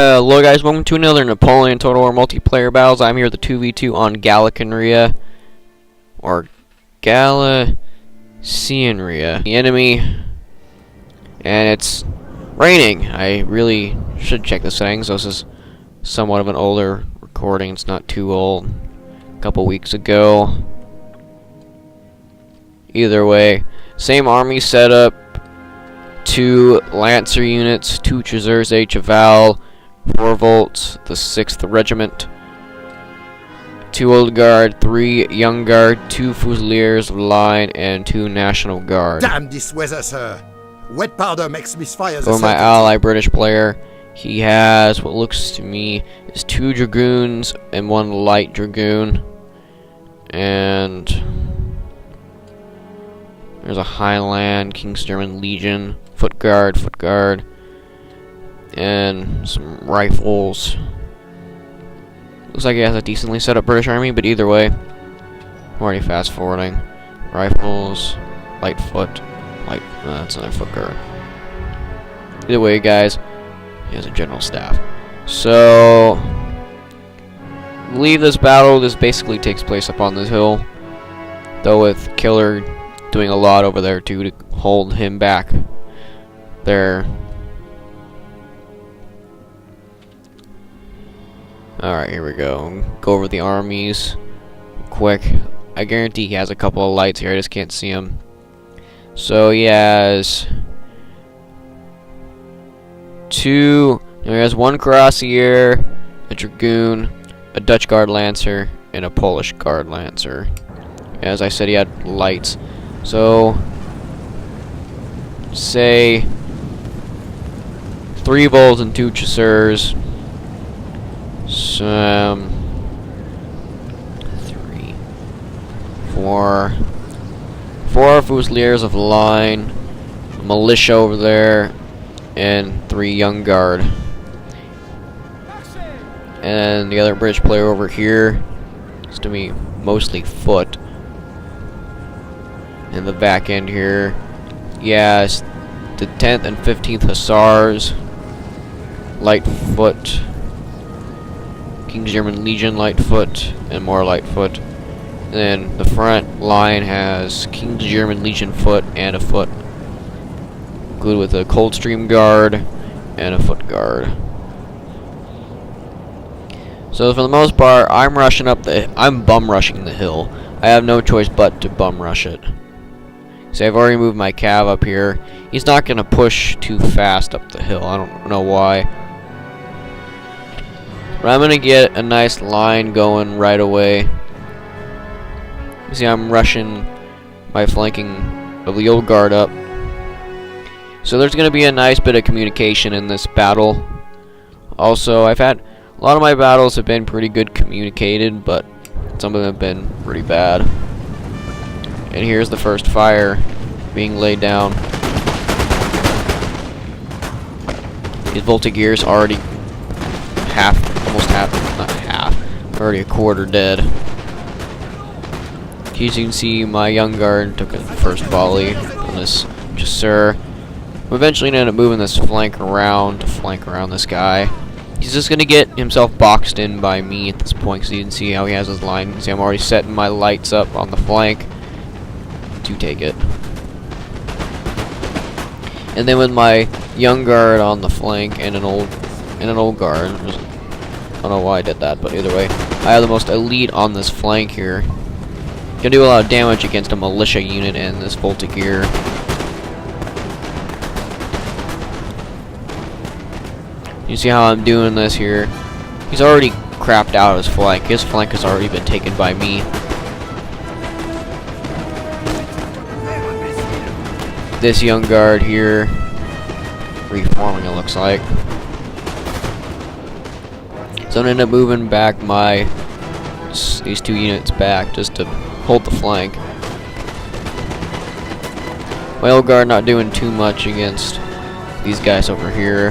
Hello guys, welcome to another Napoleon Total War multiplayer battles. I'm here with the 2v2 on Galician or Galician, the enemy, and it's raining. I really should check the settings. This is somewhat of an older recording. It's not too old. A couple weeks ago. Either way, same army setup. 2 Lancer units, 2 Chasseurs et Cheval, 4 Volts, the 6th Regiment, 2 Old Guard, 3 Young Guard, 2 Fusiliers of Line, and 2 National Guard. Damn this weather, sir! Wet powder makes misfires. For my ally British player, he has what looks to me is 2 Dragoons and 1 Light Dragoon, and there's a Highland, King's German Legion, foot guard, and some rifles. Looks like he has a decently set up British army, but either way, I'm already fast forwarding. Rifles, light foot, that's another foot guard. Either way, guys, he has a general staff. So, leave this battle. This basically takes place up on this hill, though with Killer doing a lot over there too to hold him back there. Alright, here we go. Go over the armies quick. I guarantee he has a couple of lights here, I just can't see them. So he has he has 1 Cuirassier, a Dragoon, a Dutch Guard Lancer, and a Polish Guard Lancer. As I said, he had lights. So say 3 Volts and 2 Chasseurs. Some 3, 4 Fusiliers of Line, militia over there, and 3 Young Guard. And the other British player over here is to me mostly foot. In the back end here, yes, the 10th and 15th Hussars, light foot, King's German Legion light foot, and more light foot. And then the front line has King's German Legion foot and a foot, included with a Coldstream Guard and a foot guard. So for the most part, I'm bum rushing the hill. I have no choice but to bum rush it. See, I've already moved my cav up here. He's not going to push too fast up the hill. I don't know why. But I'm going to get a nice line going right away. You see, I'm rushing my flanking of the old guard up. So there's going to be a nice bit of communication in this battle. Also, a lot of my battles have been pretty good communicated, but some of them have been pretty bad. And here's the first fire being laid down. His Voltigier's already already a quarter dead. As you can see, my Young Guard took a first volley on this Chasseur. I'm eventually going to end up moving this flank around to flank around this guy. He's just going to get himself boxed in by me at this point, so you can see how he has his line. You can see I'm already setting my lights up on the flank to take it. And then with my Young Guard on the flank and an old guard, I don't know why I did that, but either way, I have the most elite on this flank here. Gonna do a lot of damage against a militia unit and this Voltigier. You see how I'm doing this here? He's already crapped out his flank. His flank has already been taken by me. This Young Guard here, reforming it looks like. So I'm gonna end up moving back these 2 units back just to hold the flank. My old guard not doing too much against these guys over here.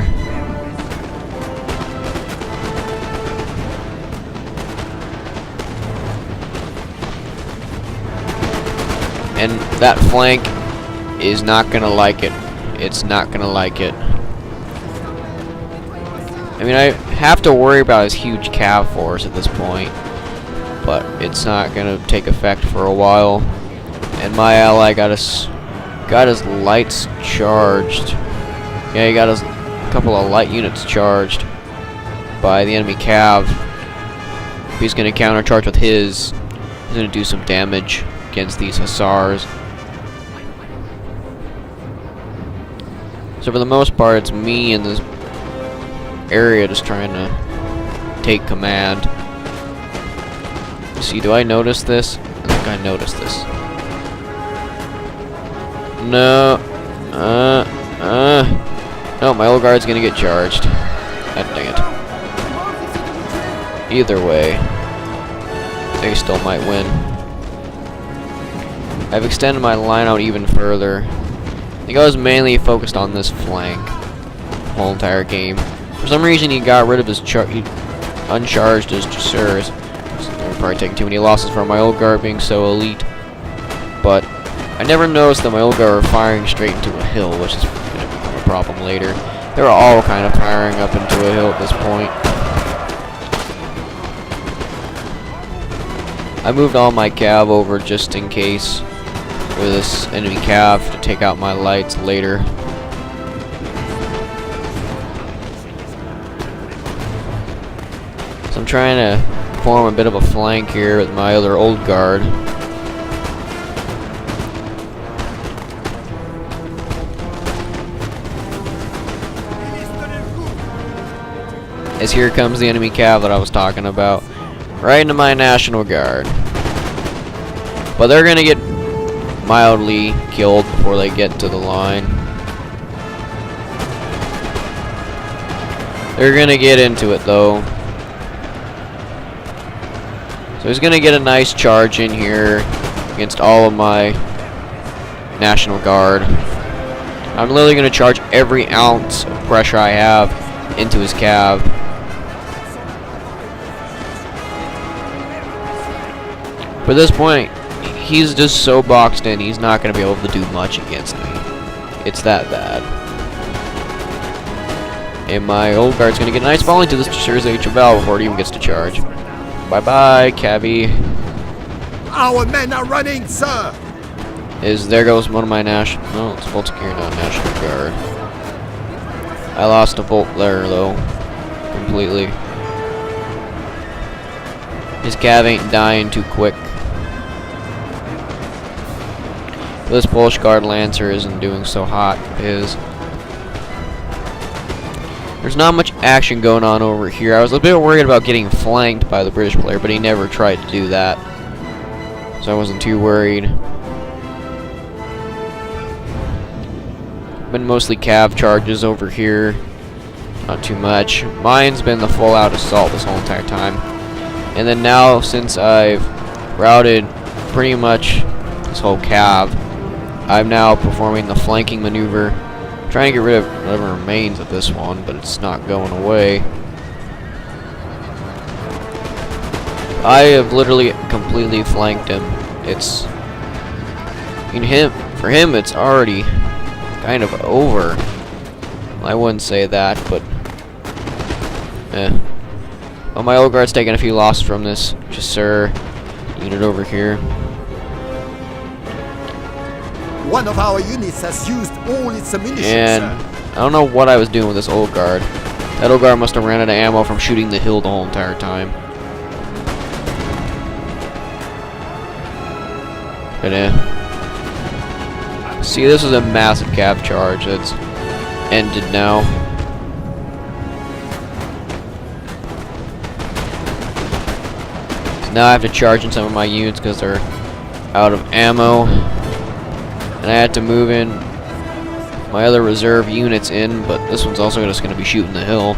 And that flank is not gonna like it. It's not gonna like it. I mean, I have to worry about his huge cav force at this point, but it's not gonna take effect for a while. And my ally got his lights charged. Yeah, he got his couple of light units charged by the enemy cav. He's gonna countercharge with his. He's gonna do some damage against these hussars. So for the most part, it's me in this area just trying to take command. See, do I notice this? I think I noticed this. No. No, my old guard's gonna get charged. God dang it. Either way, they still might win. I've extended my line out even further. I think I was mainly focused on this flank the whole entire game. For some reason, he got rid of his he uncharged his chasseurs. So they're probably taking too many losses from my old guard being so elite. But I never noticed that my old guard were firing straight into a hill, which is going to become a problem later. They were all kind of firing up into a hill at this point. I moved all my cav over just in case for this enemy cav to take out my lights later. So I'm trying to form a bit of a flank here with my other old guard. As here comes the enemy cav that I was talking about. Right into my National Guard. But they're gonna get mildly killed before they get to the line. They're gonna get into it though. So he's gonna get a nice charge in here against all of my National Guard. I'm literally gonna charge every ounce of pressure I have into his cav. But at this point, he's just so boxed in, he's not going to be able to do much against me. It's that bad. And my old guard's going to get a nice volley to this Chasseurs Cheval before it even gets to charge. Bye-bye, cabby. Our men are running, sir! There goes one of my national... No, it's Voltigeur, not National Guard. I lost a Volt there, though. Completely. His cav ain't dying too quick. This Polish Guard Lancer isn't doing so hot. There's not much action going on over here. I was a bit worried about getting flanked by the British player, but he never tried to do that. So I wasn't too worried. Been mostly cav charges over here. Not too much. Mine's been the full out assault this whole entire time. And then now, since I've routed pretty much this whole cav, I'm now performing the flanking maneuver, trying to get rid of whatever remains of this one, but it's not going away. I have literally completely flanked him. For him, it's already kind of over. I wouldn't say that, but well, my old guard's taking a few losses from this Chasseur unit over here. One of our units has used all its ammunition, And sir. I don't know what I was doing with this old guard. That old guard must have ran out of ammo from shooting the hill the whole entire time. But see, this is a massive cav charge that's ended now. So now I have to charge in some of my units because they're out of ammo. And I had to move in my other reserve units in, but this one's also just going to be shooting the hill.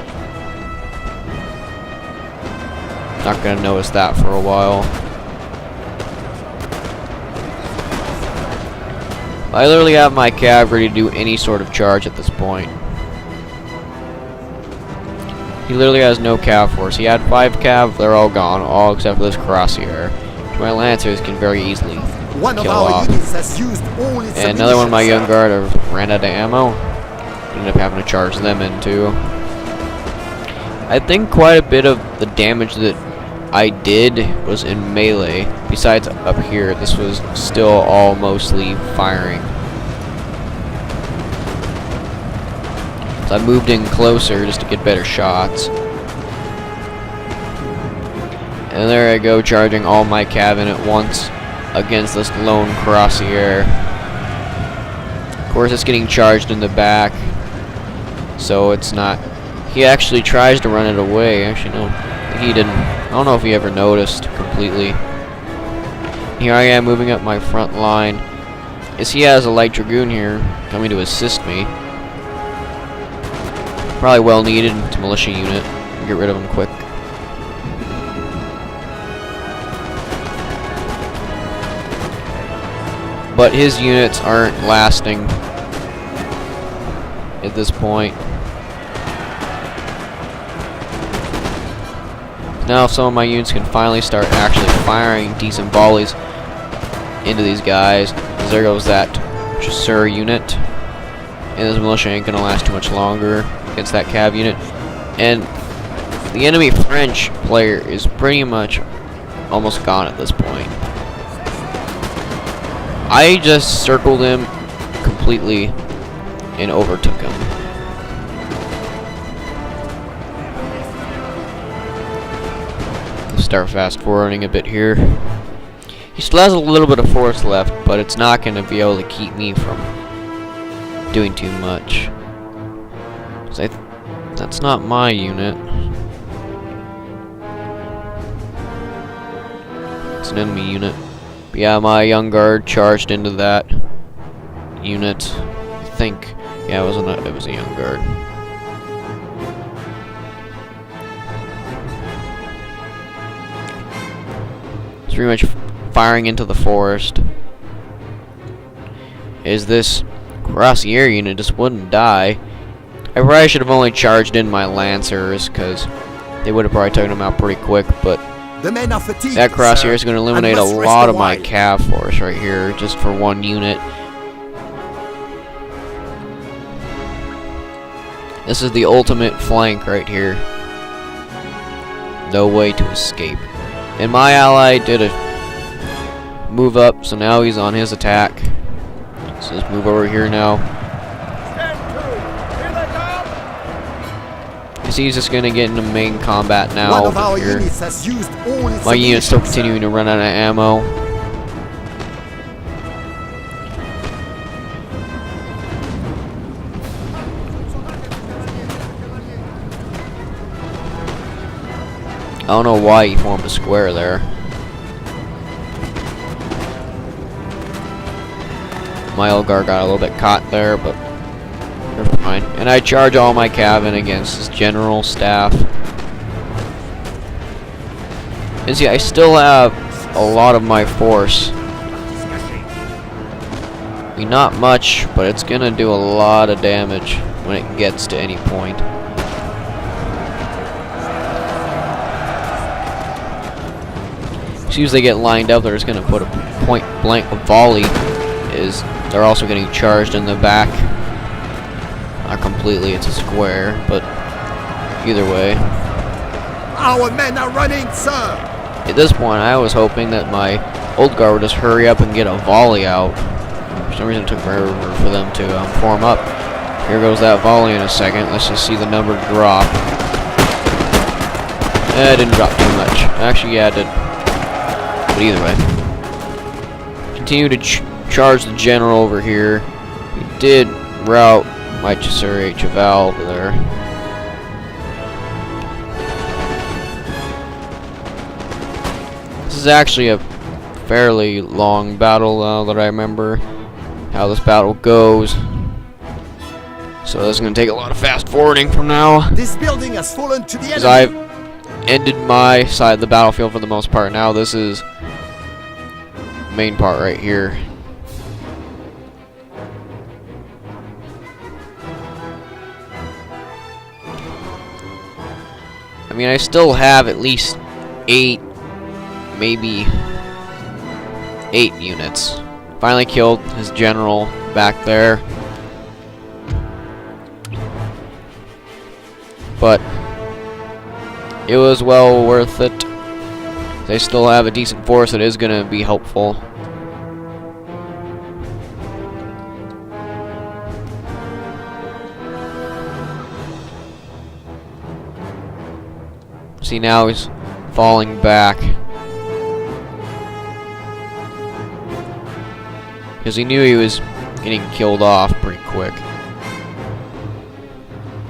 Not going to notice that for a while. I literally have my cav ready to do any sort of charge at this point. He literally has no cav force. He had 5 cav, they're all gone, all except for this crosshair, which my lancers can very easily One of kill our off. units has used all its And another one of my ammunition, young guard ran out of ammo. Ended up having to charge them in too. I think quite a bit of the damage that I did was in melee. Besides up here, this was still all mostly firing. So I moved in closer just to get better shots. And there I go, charging all my cavalry at once against this lone cuirassier. Of course, it's getting charged in the back, so it's not. He actually tries to run it away. Actually, no, he didn't. I don't know if he ever noticed completely. Here I am moving up my front line. As he has a light dragoon here coming to assist me. Probably well needed. It's a militia unit. Get rid of him quick. But his units aren't lasting at this point. Now some of my units can finally start actually firing decent volleys into these guys. There goes that chasseur unit. And this militia ain't gonna last too much longer against that cav unit. And the enemy French player is pretty much almost gone at this point. I just circled him completely and overtook him. Start fast forwarding a bit here. He still has a little bit of force left, but it's not going to be able to keep me from doing too much. That's not my unit. It's an enemy unit. But yeah, my young guard charged into that unit. I think, yeah, it was a young guard. It's pretty much firing into the forest. Is this cuirassier unit just wouldn't die? I probably should have only charged in my lancers, because they would have probably taken them out pretty quick, but the men are fatigued, that cuirassier is going to eliminate a lot of my while. cav force right here, just for one unit. This is the ultimate flank right here. No way to escape. And my ally did a move up, so now he's on his attack. So let's move over here now. He's just gonna get into main combat now over here. My unit's still continuing to run out of ammo. I don't know why he formed a square there. My Elgar got a little bit caught there, but they're fine. And I charge all my cav in against his general staff. And see, I still have a lot of my force. I mean, not much, but it's gonna do a lot of damage when it gets to any point. As soon as they get lined up, they're just gonna put a point blank volley. They're also getting charged in the back. Not completely, it's a square, but either way. Our men are running, sir! At this point, I was hoping that my old guard would just hurry up and get a volley out. For some reason, it took forever for them to form up. Here goes that volley in a second. Let's just see the number drop. It didn't drop too much. Actually, yeah, it did. But either way. Continue to charge the general over here. He did route my chasseur Cheval over there. This is actually a fairly long battle that I remember how this battle goes. So this is going to take a lot of fast forwarding from now. This building has fallen to the enemy. Because I've ended my side of the battlefield for the most part. Now this is the main part right here. I mean, I still have at least 8, maybe 8 units. Finally killed his general back there. But it was well worth it. They still have a decent force that is going to be helpful. See, now he's falling back. Because he knew he was getting killed off pretty quick.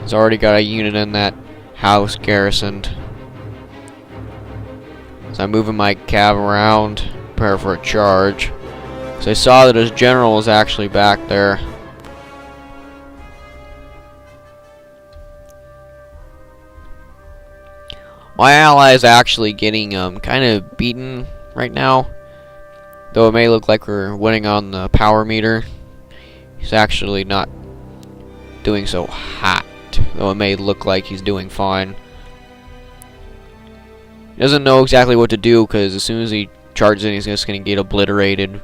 He's already got a unit in that house garrisoned. So I'm moving my cav around, prepare for a charge. So I saw that his general was actually back there. My ally is actually getting kind of beaten right now. Though it may look like we're winning on the power meter, he's actually not doing so hot. Though it may look like he's doing fine. He doesn't know exactly what to do because as soon as he charges in, he's just going to get obliterated.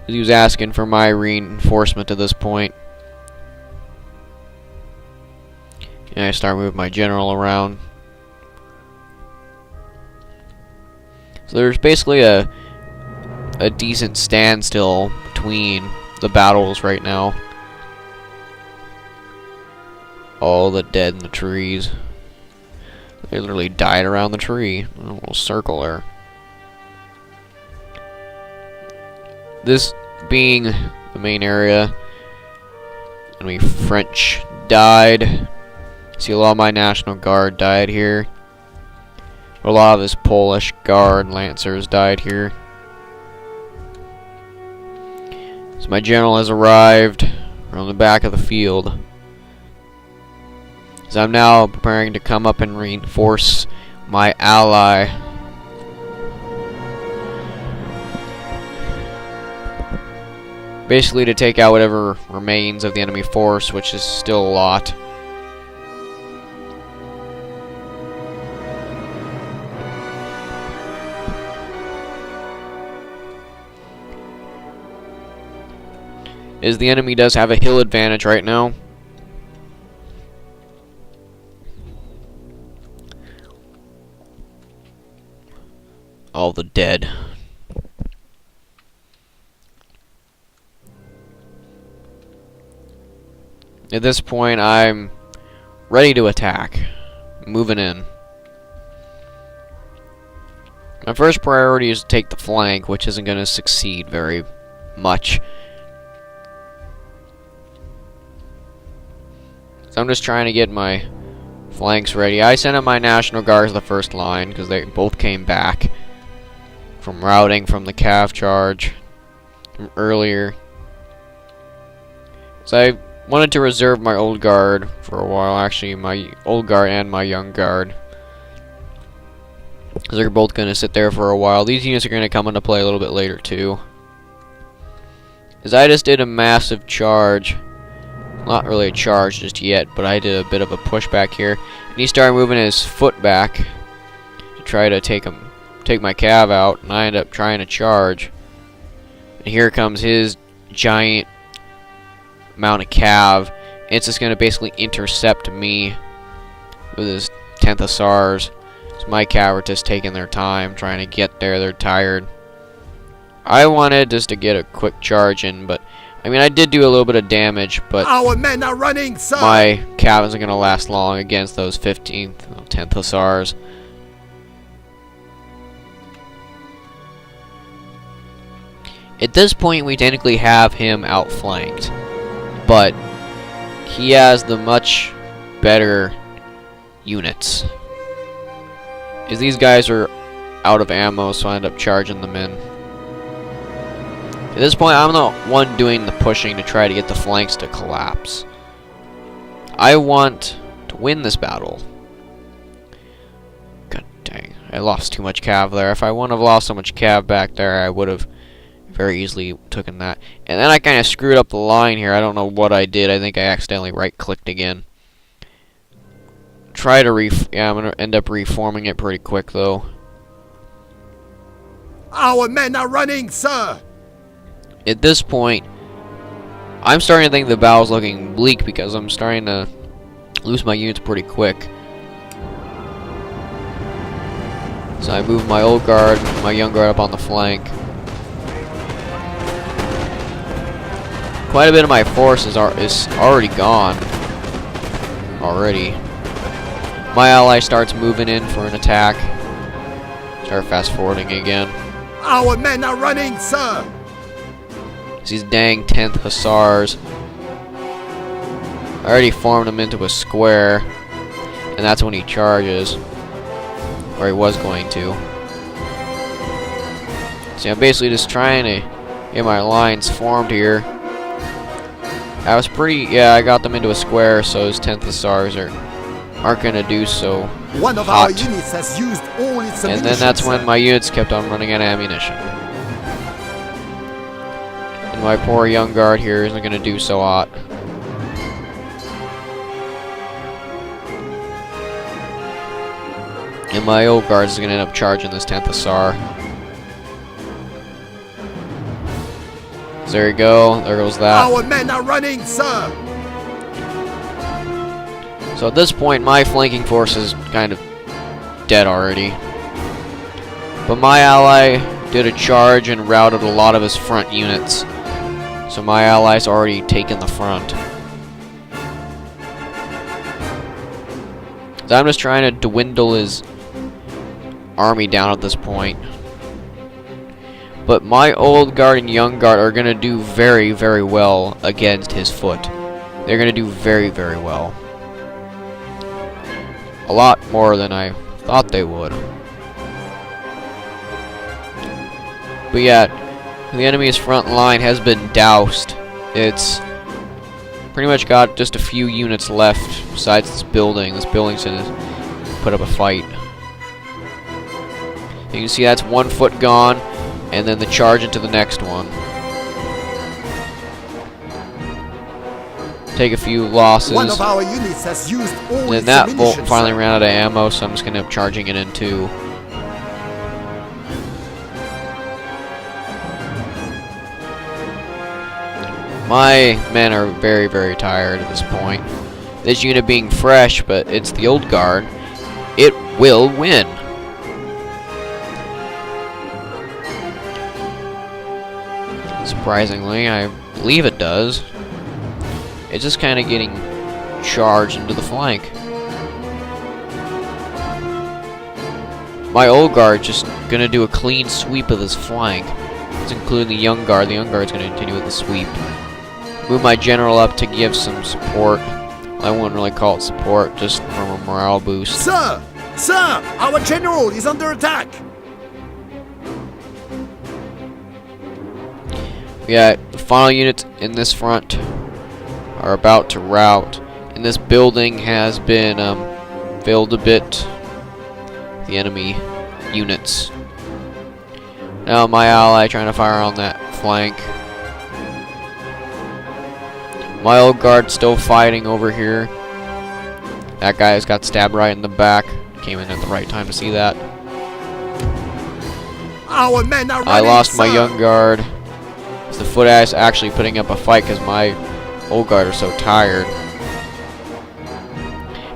He was asking for my reinforcement at this point. And I start moving my general around. So there's basically a decent standstill between the battles right now. All the dead in the trees. They literally died around the tree. A little circle there. This being the main area, and we French died. See, a lot of my National Guard died here. A lot of his Polish Guard Lancers died here. So my general has arrived on the back of the field. So I'm now preparing to come up and reinforce my ally. Basically to take out whatever remains of the enemy force, which is still a lot. Is the enemy does have a hill advantage right now. All the dead. At this point, I'm ready to attack. Moving in. My first priority is to take the flank, which isn't going to succeed very much. So I'm just trying to get my flanks ready. I sent up my National Guard to the first line because they both came back from routing from the cav charge from earlier. So I wanted to reserve my old guard for a while. Actually, my old guard and my young guard, because they're both going to sit there for a while. These units are going to come into play a little bit later too. As I just did a massive charge. Not really a charge just yet, but I did a bit of a pushback here. And he started moving his foot back to try to take my cav out, and I ended up trying to charge. And here comes his giant amount of cav. It's just going to basically intercept me with his 10th Hussars. So my cav are just taking their time trying to get there. They're tired. I wanted just to get a quick charge in, but I mean, I did do a little bit of damage, but our men are running, sir. My cav isn't going to last long against those 15th, 10th Hussars. At this point, we technically have him outflanked, but he has the much better units. As these guys are out of ammo, so I end up charging them in. At this point, I'm the one doing the pushing to try to get the flanks to collapse. I want to win this battle. God dang, I lost too much cav there. If I wouldn't have lost so much cav back there, I would have very easily taken that. And then I kind of screwed up the line here. I don't know what I did. I think I accidentally right-clicked again. Try to yeah, I'm going to end up reforming it pretty quick, though. Our men are running, sir. At this point, I'm starting to think the battle's looking bleak because I'm starting to lose my units pretty quick. So I move my old guard, my young guard up on the flank. Quite a bit of my force is already gone. Already. My ally starts moving in for an attack. Start fast forwarding again. Our men are running, sir! These dang 10th Hussars. I already formed him into a square. And that's when he charges. Or he was going to. See, I'm basically just trying to get my lines formed here. I was I got them into a square, so his 10th Hussars aren't going to do so One of hot. our units has used all its ammunition. And then that's when my units kept on running out of ammunition. And my poor young guard here isn't going to do so hot. And my old guard is going to end up charging this 10th Hussar. There you go. There goes that. Our men are running, sir! So at this point, my flanking force is kind of dead already. But my ally did a charge and routed a lot of his front units. So my ally's already taken the front. So I'm just trying to dwindle his army down at this point. But my old guard and young guard are going to do very, very well against his foot. They're going to do very, very well. A lot more than I thought they would. But yeah, the enemy's front line has been doused. It's pretty much got just a few units left besides this building. This building's going to put up a fight. You can see that's one foot gone, and then the charge into the next one. Take a few losses. One of our units has used all And then its that bolt ammunition, finally sir. ran out of ammo, so I'm just going to end up charging it in too. My men are very, very tired at this point. This unit being fresh, but it's the old guard. It will win. Surprisingly, I believe it does. It's just kind of getting charged into the flank. My old guard just gonna do a clean sweep of this flank. It's including the young guard. The young guard's gonna continue with the sweep. Move my general up to give some support. I wouldn't really call it support, just from a morale boost. Sir! Sir! Our general is under attack! Yeah, the final units in this front are about to rout. And this building has been filled a bit. The enemy units. Now my ally trying to fire on that flank. My old guard still fighting over here. That guy's got stabbed right in the back. Came in at the right time to see that. Our men are running, I lost my sir. young guard. The foot ass actually putting up a fight because my old guard are so tired.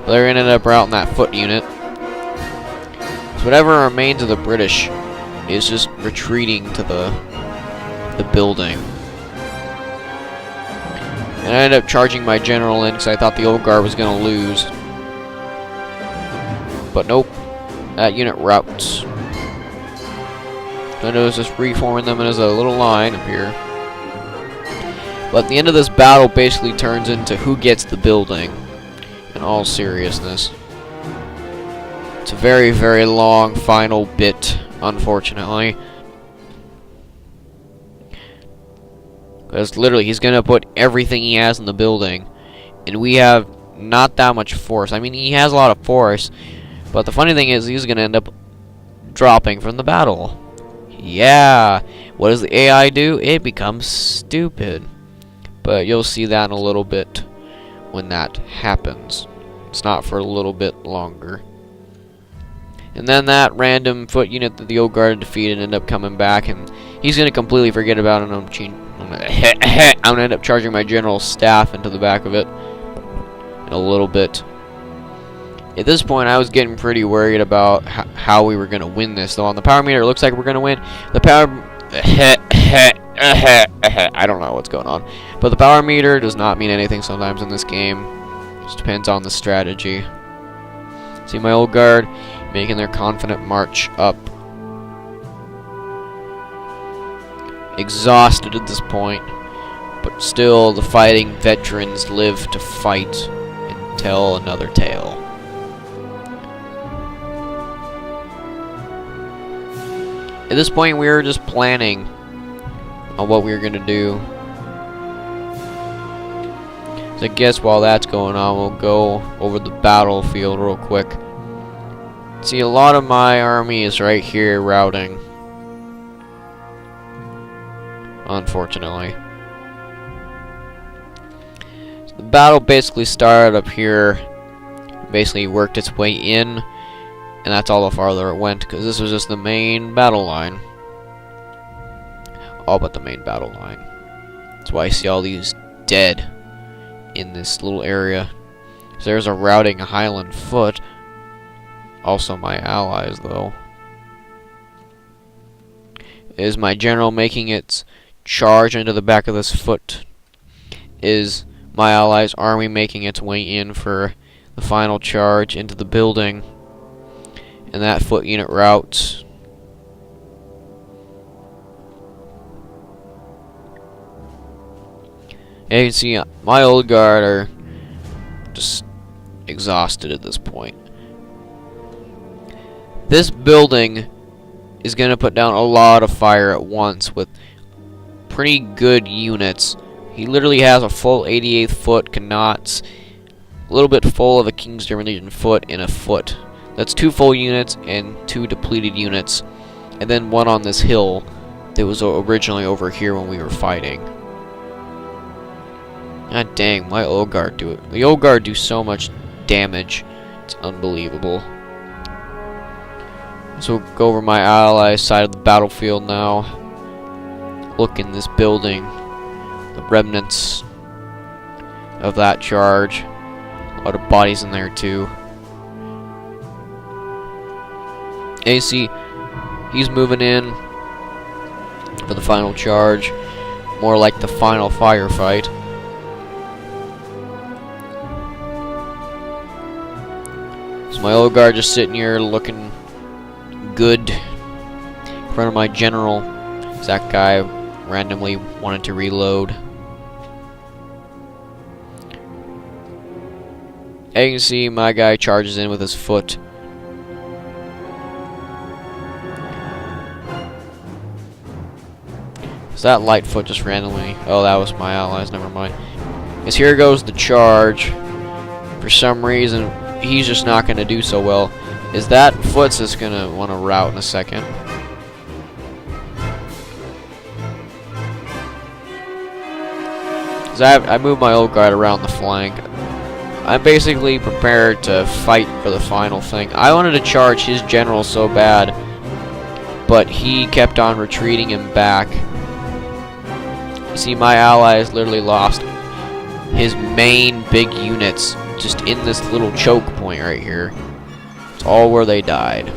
But they're gonna end up routing that foot unit. So whatever remains of the British is just retreating to the building. And I ended up charging my general in because I thought the old guard was gonna lose. But nope, that unit routes. So I was just reforming them as a little line up here. But the end of this battle basically turns into who gets the building. In all seriousness. It's a very, very long final bit, unfortunately. Because literally, he's going to put everything he has in the building. And we have not that much force. I mean, he has a lot of force. But the funny thing is, he's going to end up dropping from the battle. Yeah. What does the AI do? It becomes stupid. But you'll see that in a little bit when that happens. It's not for a little bit longer. And then that random foot unit that the old guard defeated ended up coming back, and he's going to completely forget about it. I'm going to end up charging my general's staff into the back of it in a little bit. At this point, I was getting pretty worried about how we were going to win this. Though on the power meter, it looks like we're going to win. The power... I don't know what's going on. But the power meter does not mean anything sometimes in this game. It just depends on the strategy. See my old guard making their confident march up. Exhausted at this point. But still, the fighting veterans live to fight and tell another tale. At this point, we were just planning on what we were going to do. So I guess while that's going on, we'll go over the battlefield real quick. See, a lot of my army is right here routing. Unfortunately. So the battle basically started up here. Basically worked its way in. And that's all the farther it went, because this was just the main battle line. All but the main battle line. That's why I see all these dead in this little area. So there's a routing Highland foot. Also my allies, though. Is my general making its charge into the back of this foot? Is my allies' army making its way in for the final charge into the building? And that foot unit routes. And you can see my old guard are just exhausted at this point. This building is going to put down a lot of fire at once with pretty good units. He literally has a full 88th foot Knots, a little bit full of a King's German Legion foot in a foot. That's 2 full units and 2 depleted units, and then one on this hill that was originally over here when we were fighting. God dang, my old guard do it. The old guard do so much damage. It's unbelievable. So we'll go over my allies' side of the battlefield now. Look in this building. The remnants of that charge. A lot of bodies in there too. AC, he's moving in for the final charge, more like the final firefight. So my old guard just sitting here looking good in front of my general. That guy randomly wanted to reload. As you can see, my guy charges in with his foot. Is that Lightfoot just randomly? Oh, that was my allies, never mind. Because here goes the charge. For some reason, he's just not going to do so well. Is that Foot's just going to want to rout in a second? Because I moved my old guard around the flank. I'm basically prepared to fight for the final thing. I wanted to charge his general so bad, but he kept on retreating him back. You see, my allies literally lost his main big units just in this little choke point right here. It's all where they died.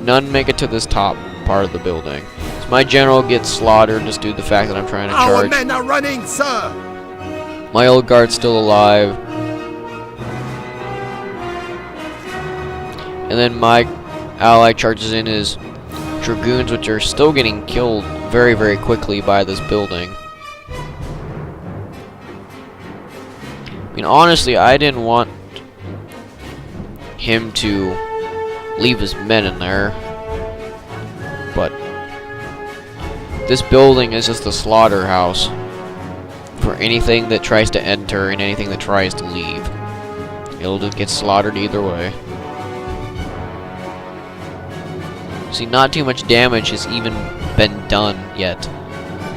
None make it to this top part of the building. So my general gets slaughtered just due to the fact that I'm trying to charge. Our men are running, sir! My old guard's still alive. And then my ally charges in his dragoons, which are still getting killed very, very quickly by this building. I mean, honestly, I didn't want him to leave his men in there, but this building is just a slaughterhouse for anything that tries to enter and anything that tries to leave. It'll just get slaughtered either way. See, not too much damage has even been done yet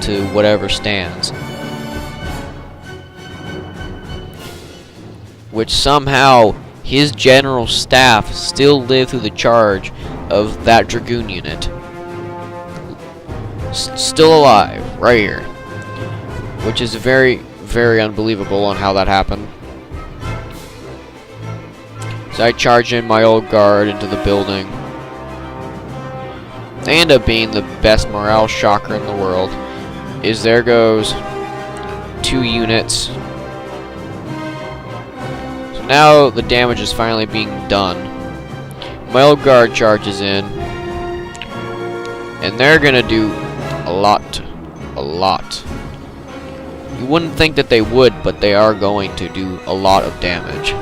to whatever stands. Which somehow his general staff still lived through the charge of that dragoon unit. Still alive, right here. Which is very, very unbelievable on how that happened. So I charge in my old guard into the building. They end up being the best morale shocker in the world. There goes 2 units. So now the damage is finally being done. My old guard charges in. And they're gonna do a lot. A lot. You wouldn't think that they would, but they are going to do a lot of damage.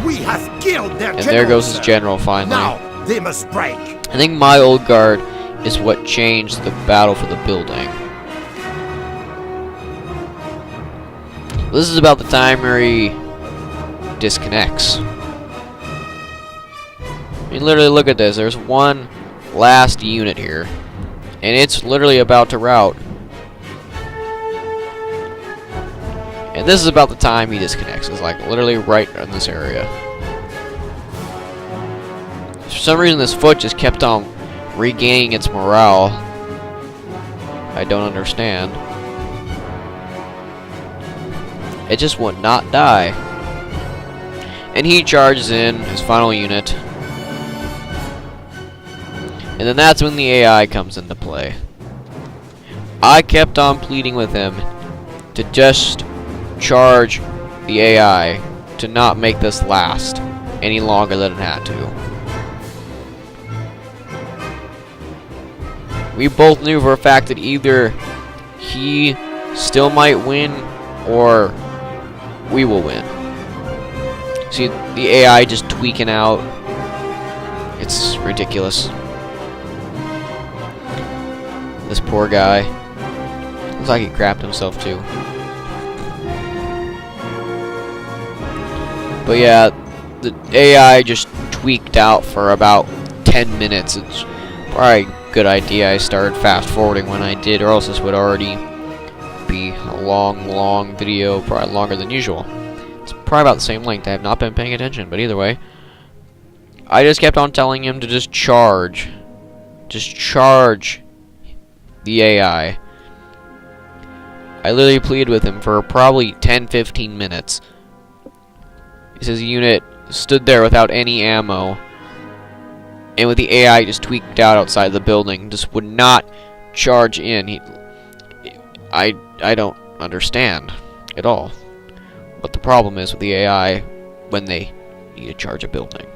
We have killed their And there goes his general finally. Now they must break. I think my old guard is what changed the battle for the building. This is about the time where he disconnects. I mean, literally look at this. There's one last unit here. And it's literally about to rout. And this is about the time he disconnects. It's like literally right in this area. For some reason this foot just kept on regaining its morale. I don't understand. It just would not die. And he charges in his final unit. And then that's when the AI comes into play. I kept on pleading with him to just charge the AI to not make this last any longer than it had to. We both knew for a fact that either he still might win or we will win. See, the AI just tweaking out. It's ridiculous. This poor guy. Looks like he crapped himself too. But yeah, the AI just tweaked out for about 10 minutes. It's probably a good idea I started fast forwarding when I did, or else this would already be a long video, probably longer than usual. It's probably about the same length. I have not been paying attention, but either way, I just kept on telling him to just charge the AI. I literally pleaded with him for probably 10-15 minutes. His unit stood there without any ammo, and with the AI just tweaked out outside the building, just would not charge in. I don't understand at all what the problem is with the AI when they need to charge a building.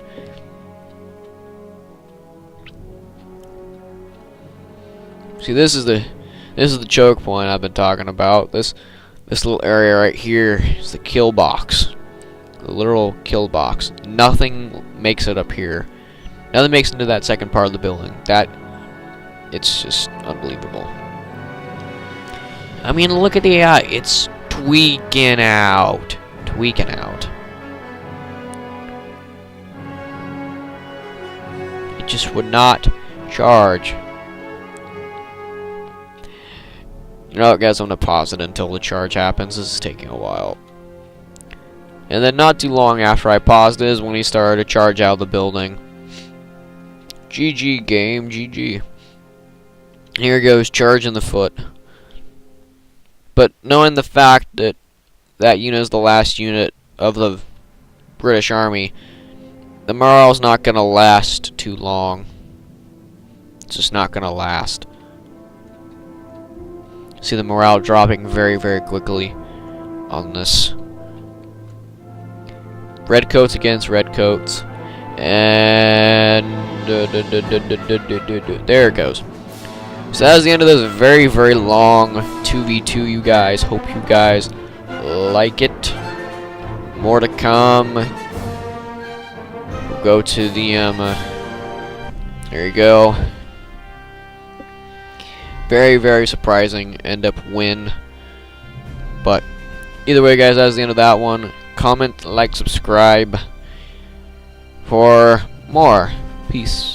See, this is the choke point I've been talking about. This little area right here is the kill box. The literal kill box. Nothing makes it up here. Nothing makes it into that second part of the building. It's just unbelievable. I mean, look at the AI. It's tweaking out. Tweaking out. It just would not charge. You know what, guys, I'm going to pause it until the charge happens. This is taking a while. And then not too long after I paused it is when he started to charge out of the building. GG game, GG. Here goes, charging the foot. But knowing the fact that that unit is the last unit of the British Army, the morale's not going to last too long. It's just not going to last. See the morale dropping very quickly on this. Redcoats against redcoats. And there it goes. So that was the end of this very long 2v2, you guys. Hope you guys like it. More to come. We'll go to the there you go. Very surprising end up win. But either way, guys, that's the end of that one. Comment, like, subscribe for more. Peace.